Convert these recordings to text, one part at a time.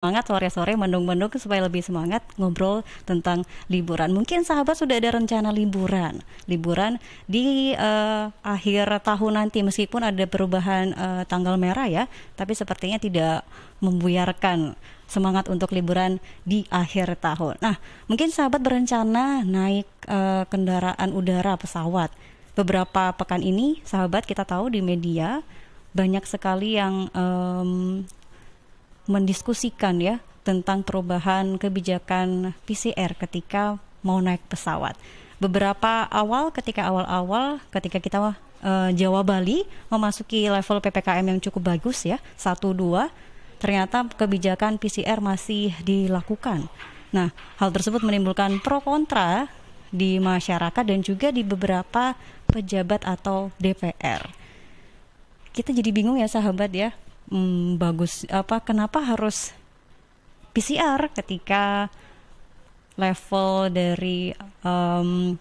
Semangat sore-sore mendung-mendung supaya lebih semangat ngobrol tentang liburan. Mungkin sahabat sudah ada rencana liburan di akhir tahun nanti meskipun ada perubahan tanggal merah ya, tapi sepertinya tidak membuyarkan semangat untuk liburan di akhir tahun. Nah, mungkin sahabat berencana naik kendaraan udara pesawat. Beberapa pekan ini, sahabat kita tahu di media banyak sekali yang mendiskusikan ya tentang perubahan kebijakan PCR ketika mau naik pesawat. Ketika awal-awal ketika kita Jawa Bali memasuki level PPKM yang cukup bagus ya, 1 2, ternyata kebijakan PCR masih dilakukan. Nah, hal tersebut menimbulkan pro kontra di masyarakat dan juga di beberapa pejabat atau DPR. Kita jadi bingung ya sahabat ya. Kenapa harus PCR ketika level dari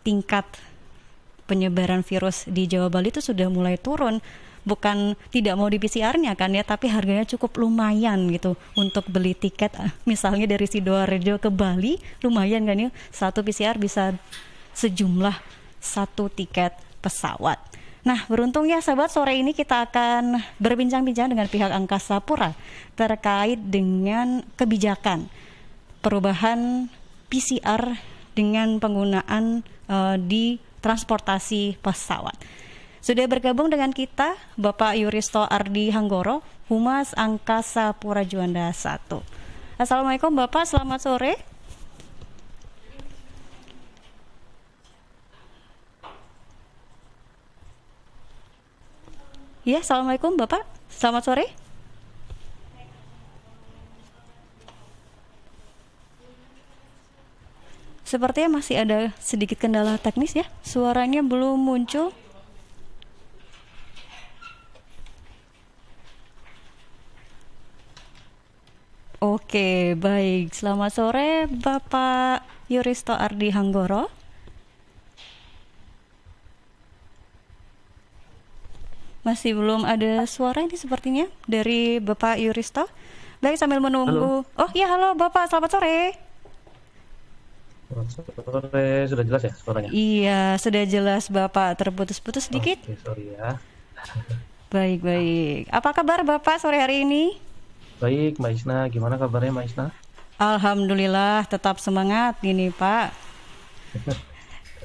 tingkat penyebaran virus di Jawa Bali itu sudah mulai turun. Bukan tidak mau di PCR-nya kan ya, tapi harganya cukup lumayan gitu untuk beli tiket misalnya dari Sidoarjo ke Bali, lumayan kan ya, satu PCR bisa sejumlah satu tiket pesawat. Nah, beruntung ya sahabat, sore ini kita akan berbincang-bincang dengan pihak Angkasa Pura terkait dengan kebijakan perubahan PCR dengan penggunaan di transportasi pesawat. Sudah bergabung dengan kita Bapak Yuristo Ardi Hanggoro, Humas Angkasa Pura Juanda 1. Assalamualaikum Bapak, selamat sore. Ya, Assalamualaikum Bapak, selamat sore. Sepertinya masih ada sedikit kendala teknis ya, suaranya belum muncul. Oke, baik. Selamat sore Bapak Yuristo Ardi Hanggoro. Masih belum ada suara ini sepertinya dari Bapak Yuristo. Baik, sambil menunggu. Halo. Oh iya, halo Bapak, selamat sore. Selamat sore, sudah jelas ya suaranya? Iya, sudah jelas Bapak, terputus-putus sedikit. Oke, sorry ya. Baik. Apa kabar Bapak sore hari ini? Baik, Mbak Isna, gimana kabarnya Mbak Isna? Alhamdulillah, tetap semangat ini Pak.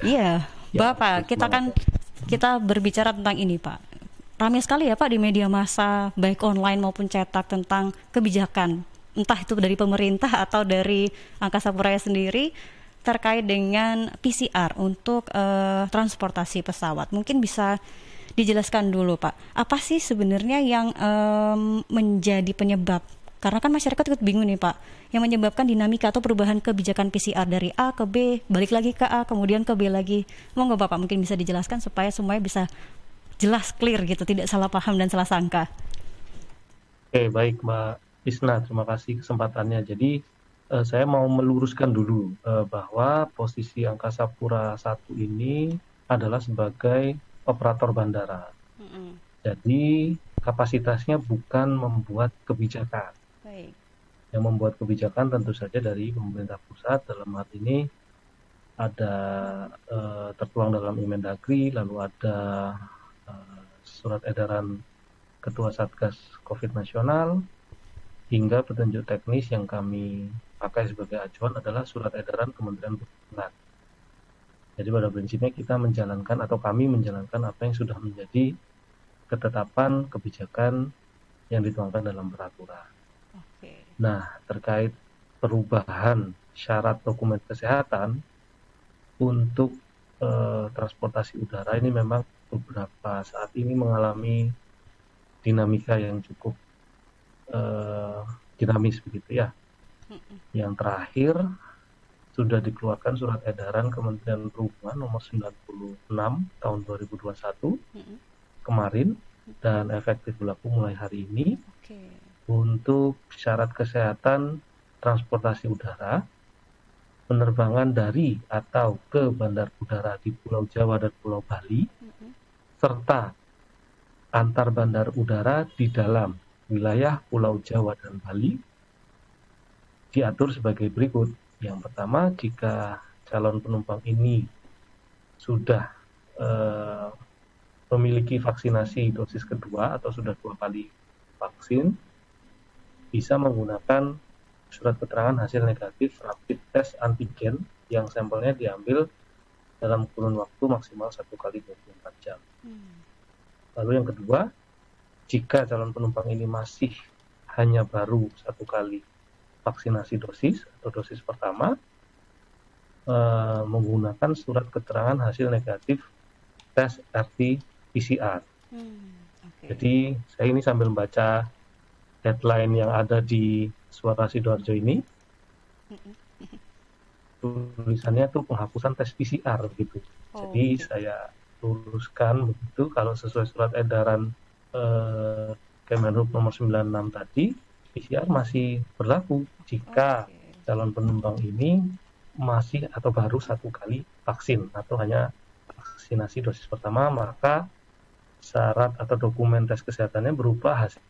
Iya, Ya, Bapak, semangat ya. kita berbicara tentang ini Pak. Ramai sekali ya Pak di media massa, baik online maupun cetak, tentang kebijakan, entah itu dari pemerintah atau dari Angkasa Pura sendiri terkait dengan PCR untuk transportasi pesawat. Mungkin bisa dijelaskan dulu Pak, apa sih sebenarnya yang menjadi penyebab? Karena kan masyarakat ikut bingung nih Pak, yang menyebabkan dinamika atau perubahan kebijakan PCR dari A ke B, balik lagi ke A, kemudian ke B lagi. Monggo Bapak mungkin bisa dijelaskan supaya semuanya bisa jelas, clear gitu, tidak salah paham dan salah sangka. Oke, baik Mbak Isna, terima kasih kesempatannya. Jadi saya mau meluruskan dulu bahwa posisi Angkasa Pura 1 ini adalah sebagai operator bandara. Jadi kapasitasnya bukan membuat kebijakan. Baik. Yang membuat kebijakan tentu saja dari pemerintah pusat, dalam hal ini ada tertuang dalam Inmendagri, lalu ada surat edaran Ketua Satgas COVID Nasional, hingga petunjuk teknis yang kami pakai sebagai acuan adalah surat edaran Kementerian Perhubungan. Jadi pada prinsipnya kita menjalankan atau kami menjalankan apa yang sudah menjadi ketetapan kebijakan yang dituangkan dalam peraturan. Oke. Nah, terkait perubahan syarat dokumen kesehatan untuk transportasi udara ini memang beberapa saat ini mengalami dinamika yang cukup dinamis begitu ya. Yang terakhir sudah dikeluarkan surat edaran Kementerian Perhubungan nomor 96 tahun 2021 kemarin dan efektif berlaku mulai hari ini. Untuk syarat kesehatan transportasi udara, penerbangan dari atau ke bandar udara di Pulau Jawa dan Pulau Bali, serta antar bandar udara di dalam wilayah Pulau Jawa dan Bali diatur sebagai berikut. Yang pertama, jika calon penumpang ini sudah memiliki vaksinasi dosis kedua atau sudah 2 kali vaksin, bisa menggunakan surat keterangan hasil negatif rapid test antigen yang sampelnya diambil dalam kurun waktu maksimal 1 kali 24 jam. Lalu yang kedua, jika calon penumpang ini masih hanya baru 1 kali vaksinasi dosis atau dosis pertama, menggunakan surat keterangan hasil negatif tes RT-PCR. Jadi saya ini sambil membaca headline yang ada di Suara Sidoarjo ini, tulisannya tuh penghapusan tes PCR gitu. Jadi saya luruskan begitu, kalau sesuai surat edaran Kemenhub nomor 96 tadi, PCR masih berlaku jika calon penumpang ini masih atau baru 1 kali vaksin atau hanya vaksinasi dosis pertama, maka syarat atau dokumen tes kesehatannya berupa hasil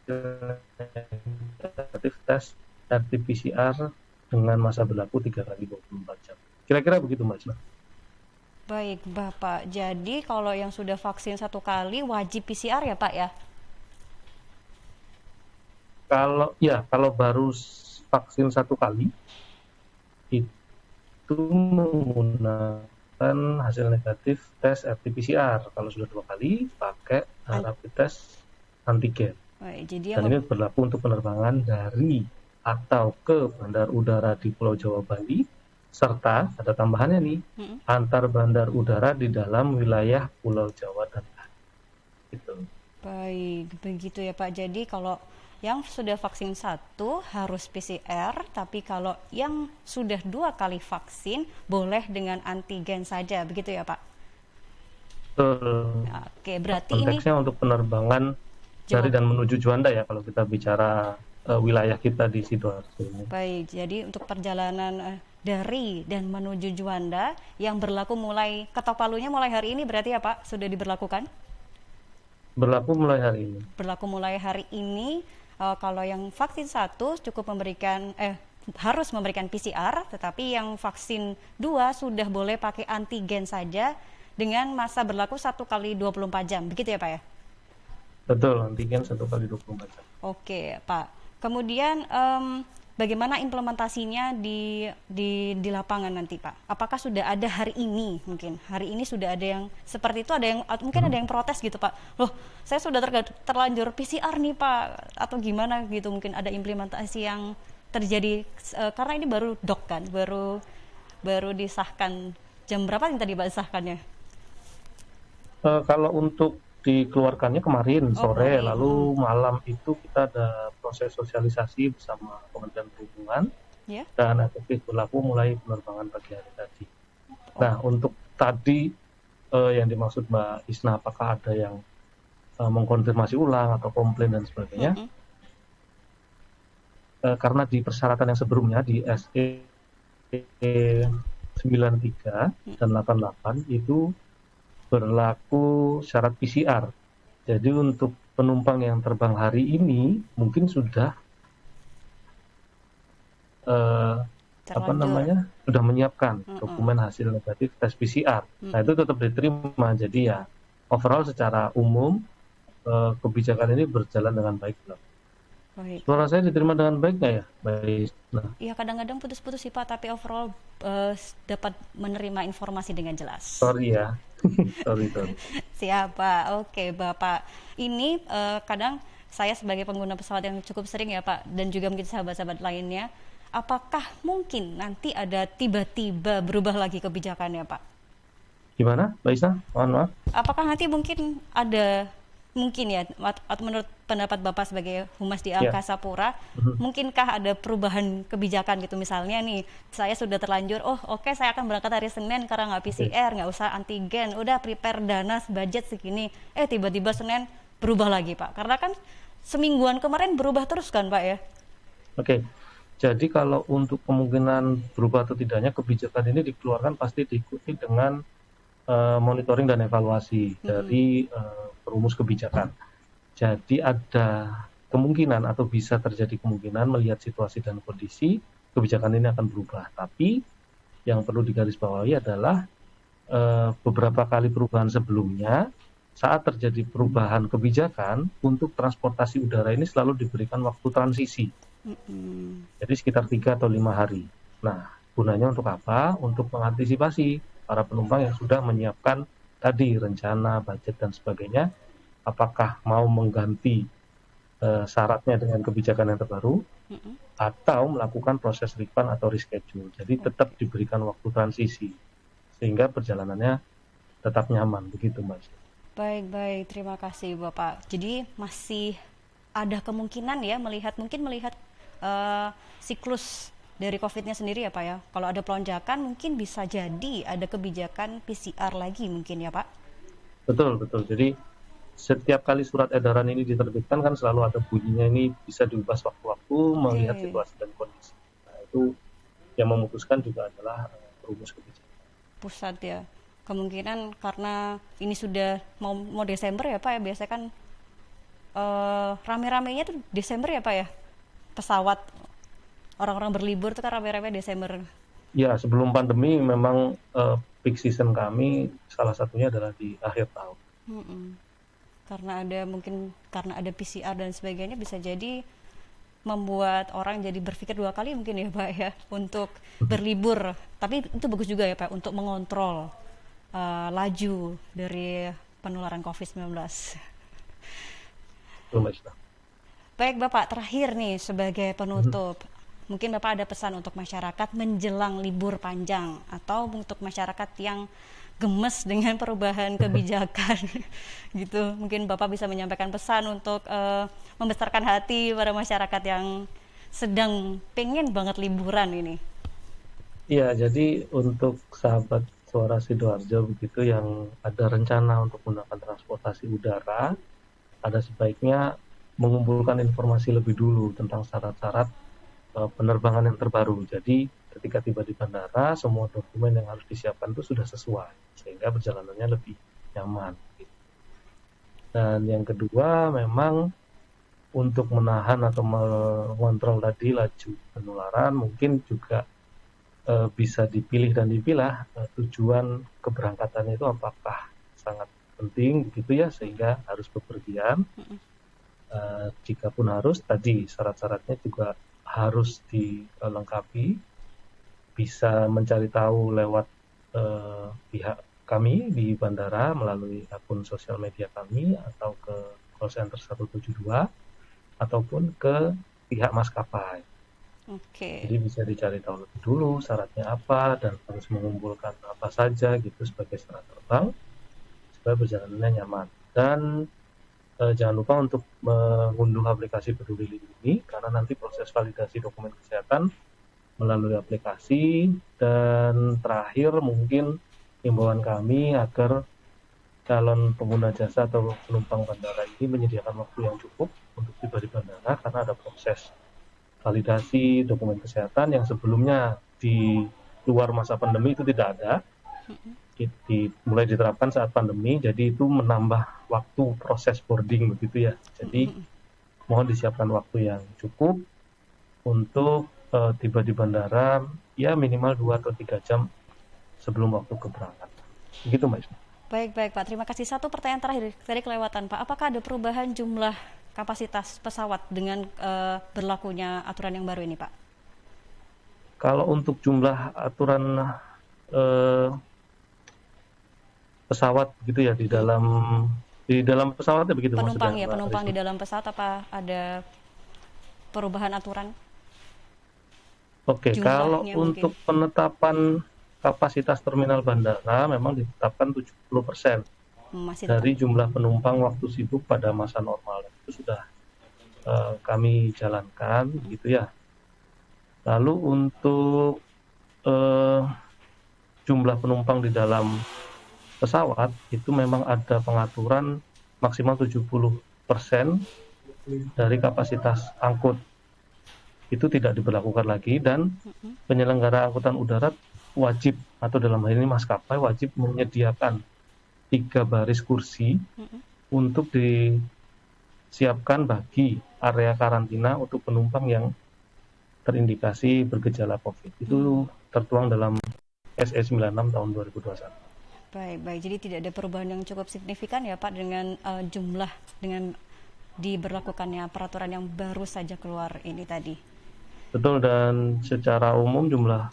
negatif tes RT-PCR dengan masa berlaku 3 kali 24 jam. Kira-kira begitu, Mbak Isna. Baik, Bapak. Jadi kalau yang sudah vaksin 1 kali wajib PCR ya, Pak ya? Kalau baru vaksin 1 kali itu menggunakan hasil negatif tes RT-PCR. Kalau sudah 2 kali pakai rapid test antigen. Dan ini berlaku untuk penerbangan dari atau ke bandar udara di Pulau Jawa, Bali, serta ada tambahannya nih, antar bandar udara di dalam wilayah Pulau Jawa dan Bali. Gitu. Baik, begitu ya Pak. Jadi kalau yang sudah vaksin 1 harus PCR, tapi kalau yang sudah 2 kali vaksin boleh dengan antigen saja, begitu ya Pak? Oke, berarti konteksnya ini untuk penerbangan dari dan menuju Juanda ya, kalau kita bicara wilayah kita di Sidoarjo ini. Baik, jadi untuk perjalanan dari dan menuju Juanda yang berlaku mulai, ketok palunya mulai hari ini berarti ya Pak, sudah diberlakukan? Berlaku mulai hari ini. Berlaku mulai hari ini. Kalau yang vaksin 1 cukup harus memberikan PCR, tetapi yang vaksin 2 sudah boleh pakai antigen saja dengan masa berlaku 1 kali 24 jam. Begitu ya Pak ya? Betul, antigen 1 kali 24 jam. Oke Pak. Kemudian bagaimana implementasinya di lapangan nanti Pak? Apakah sudah ada hari ini? Mungkin hari ini sudah ada yang seperti itu, mungkin ada yang protes gitu Pak. Loh, saya sudah terlanjur PCR nih Pak, atau gimana gitu? Mungkin ada implementasi yang terjadi karena ini baru kan, baru disahkan. Jam berapa yang tadi Pak disahkannya? Kalau untuk dikeluarkannya kemarin sore, lalu malam itu kita ada proses sosialisasi bersama Kementerian Perhubungan dan efektif berlaku mulai penerbangan pagi hari tadi. Nah, untuk tadi yang dimaksud Mbak Isna, apakah ada yang mengkonfirmasi ulang atau komplain dan sebagainya? Karena di persyaratan yang sebelumnya di SE 93 dan 88 itu berlaku syarat PCR. Jadi untuk penumpang yang terbang hari ini mungkin sudah sudah menyiapkan dokumen hasil negatif tes PCR. Nah, itu tetap diterima. Jadi ya overall secara umum kebijakan ini berjalan dengan baik. Baik. Suara saya diterima dengan baik nggak ya? Baik. Iya, kadang-kadang putus-putus sih Pak, tapi overall dapat menerima informasi dengan jelas. Sorry ya. sorry. Siapa? Oke Bapak. Ini kadang saya sebagai pengguna pesawat yang cukup sering ya Pak, dan juga mungkin sahabat-sahabat lainnya, apakah mungkin nanti ada tiba-tiba berubah lagi kebijakannya Pak? Gimana, Mbak Isa? Mohon maaf. Apakah nanti mungkin ya, atau menurut pendapat Bapak sebagai Humas di Angkasa Pura, mungkinkah ada perubahan kebijakan gitu, misalnya nih, saya sudah terlanjur, oke, saya akan berangkat hari Senin karena nggak PCR, nggak usah antigen, udah prepare dana budget segini, tiba-tiba Senin berubah lagi Pak, karena kan semingguan kemarin berubah terus kan Pak ya? Oke, jadi kalau untuk kemungkinan berubah atau tidaknya kebijakan ini dikeluarkan pasti diikuti dengan monitoring dan evaluasi dari perumus kebijakan. Jadi ada kemungkinan atau bisa terjadi kemungkinan melihat situasi dan kondisi kebijakan ini akan berubah. Tapi yang perlu digarisbawahi adalah beberapa kali perubahan sebelumnya, saat terjadi perubahan kebijakan untuk transportasi udara ini selalu diberikan waktu transisi. Jadi sekitar 3 atau 5 hari. Nah, gunanya untuk apa? Untuk mengantisipasi para penumpang yang sudah menyiapkan tadi rencana, budget, dan sebagainya, apakah mau mengganti syaratnya dengan kebijakan yang terbaru, atau melakukan proses refund atau reschedule. Jadi tetap diberikan waktu transisi, sehingga perjalanannya tetap nyaman, begitu Mas. Baik, terima kasih Bapak. Jadi masih ada kemungkinan ya mungkin melihat siklus dari COVID-nya sendiri ya Pak ya. Kalau ada pelonjakan mungkin bisa jadi ada kebijakan PCR lagi mungkin ya Pak. Betul. Jadi setiap kali surat edaran ini diterbitkan kan selalu ada bunyinya, ini bisa diubah sewaktu-waktu melihat situasi dan kondisi. Nah, itu yang memutuskan juga adalah rumus kebijakan Pusat ya. Kemungkinan karena ini sudah mau Desember ya Pak ya, biasanya kan rame-ramenya tuh Desember ya Pak ya, pesawat orang-orang berlibur tuh kan rame-rame Desember. Ya, sebelum pandemi memang peak season kami salah satunya adalah di akhir tahun. Karena ada PCR dan sebagainya, bisa jadi membuat orang jadi berpikir 2 kali mungkin ya Pak ya untuk berlibur. Tapi itu bagus juga ya Pak untuk mengontrol laju dari penularan COVID-19. Baik Bapak, terakhir nih sebagai penutup, mungkin Bapak ada pesan untuk masyarakat menjelang libur panjang atau untuk masyarakat yang gemes dengan perubahan kebijakan gitu. Mungkin Bapak bisa menyampaikan pesan untuk membesarkan hati para masyarakat yang sedang pengen banget liburan ini. Iya, jadi untuk sahabat Suara Sidoarjo begitu yang ada rencana untuk menggunakan transportasi udara, ada sebaiknya mengumpulkan informasi lebih dulu tentang syarat-syarat penerbangan yang terbaru. Jadi ketika tiba di bandara, semua dokumen yang harus disiapkan itu sudah sesuai, sehingga perjalanannya lebih nyaman. Dan yang kedua, memang untuk menahan atau mengontrol tadi laju penularan, mungkin juga bisa dipilih dan dipilah tujuan keberangkatannya itu apakah sangat penting begitu ya, sehingga harus bepergian. Jikapun harus, tadi syarat-syaratnya juga harus dilengkapi, bisa mencari tahu lewat pihak kami di bandara melalui akun sosial media kami atau ke call center 172 ataupun ke pihak maskapai. Jadi bisa dicari tahu lebih dulu syaratnya apa dan harus mengumpulkan apa saja gitu sebagai syarat terbang supaya perjalanannya nyaman. Dan jangan lupa untuk mengunduh aplikasi Peduli Lindungi, karena nanti proses validasi dokumen kesehatan melalui aplikasi. Dan terakhir mungkin himbauan kami agar calon pengguna jasa atau penumpang bandara ini menyediakan waktu yang cukup untuk tiba di bandara, karena ada proses validasi dokumen kesehatan yang sebelumnya di luar masa pandemi itu tidak ada, mulai diterapkan saat pandemi, jadi itu menambah waktu proses boarding begitu ya. Jadi mohon disiapkan waktu yang cukup untuk tiba di bandara ya minimal 2 atau 3 jam sebelum waktu keberangkatan. Begitu Mbak Isma. Baik Pak, terima kasih. Satu pertanyaan terakhir, tadi kelewatan Pak, apakah ada perubahan jumlah kapasitas pesawat dengan berlakunya aturan yang baru ini Pak? Kalau untuk jumlah aturan pesawat gitu ya, di dalam pesawatnya begitu penumpang maksudnya? Penumpang di dalam pesawat, apa ada perubahan aturan? Oke, kalau untuk penetapan kapasitas terminal bandara memang ditetapkan 70% dari jumlah penumpang waktu sibuk pada masa normal. Itu sudah kami jalankan gitu ya. Lalu untuk jumlah penumpang di dalam pesawat itu memang ada pengaturan maksimal 70% dari kapasitas angkut. Itu tidak diberlakukan lagi, dan penyelenggara angkutan udara wajib, atau dalam hal ini maskapai wajib menyediakan 3 baris kursi untuk disiapkan bagi area karantina untuk penumpang yang terindikasi bergejala COVID. Itu tertuang dalam SE 96 tahun 2021. Baik. Jadi tidak ada perubahan yang cukup signifikan ya Pak dengan jumlah dengan diberlakukannya peraturan yang baru saja keluar ini tadi. Betul, dan secara umum jumlah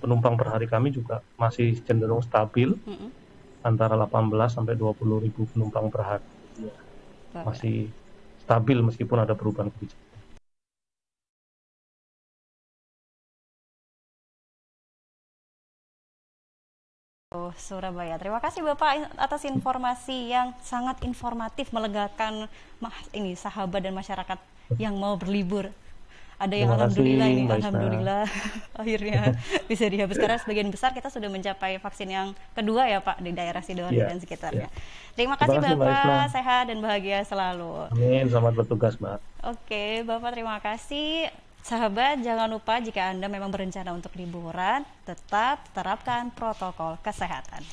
penumpang per hari kami juga masih cenderung stabil, antara 18 sampai 20 ribu penumpang per hari. Masih stabil meskipun ada perubahan kebijakan. Surabaya. Terima kasih Bapak atas informasi yang sangat informatif, melegakan ini sahabat dan masyarakat yang mau berlibur. Ada yang alhamdulillah ini, alhamdulillah akhirnya bisa dihapus karena sebagian besar kita sudah mencapai vaksin yang kedua ya Pak di daerah Sidoarjo dan sekitarnya. Terima kasih Bapak, sehat dan bahagia selalu. Amin, selamat bertugas Mbak. Oke Bapak, terima kasih. Sahabat, jangan lupa jika Anda memang berencana untuk liburan, tetap terapkan protokol kesehatan.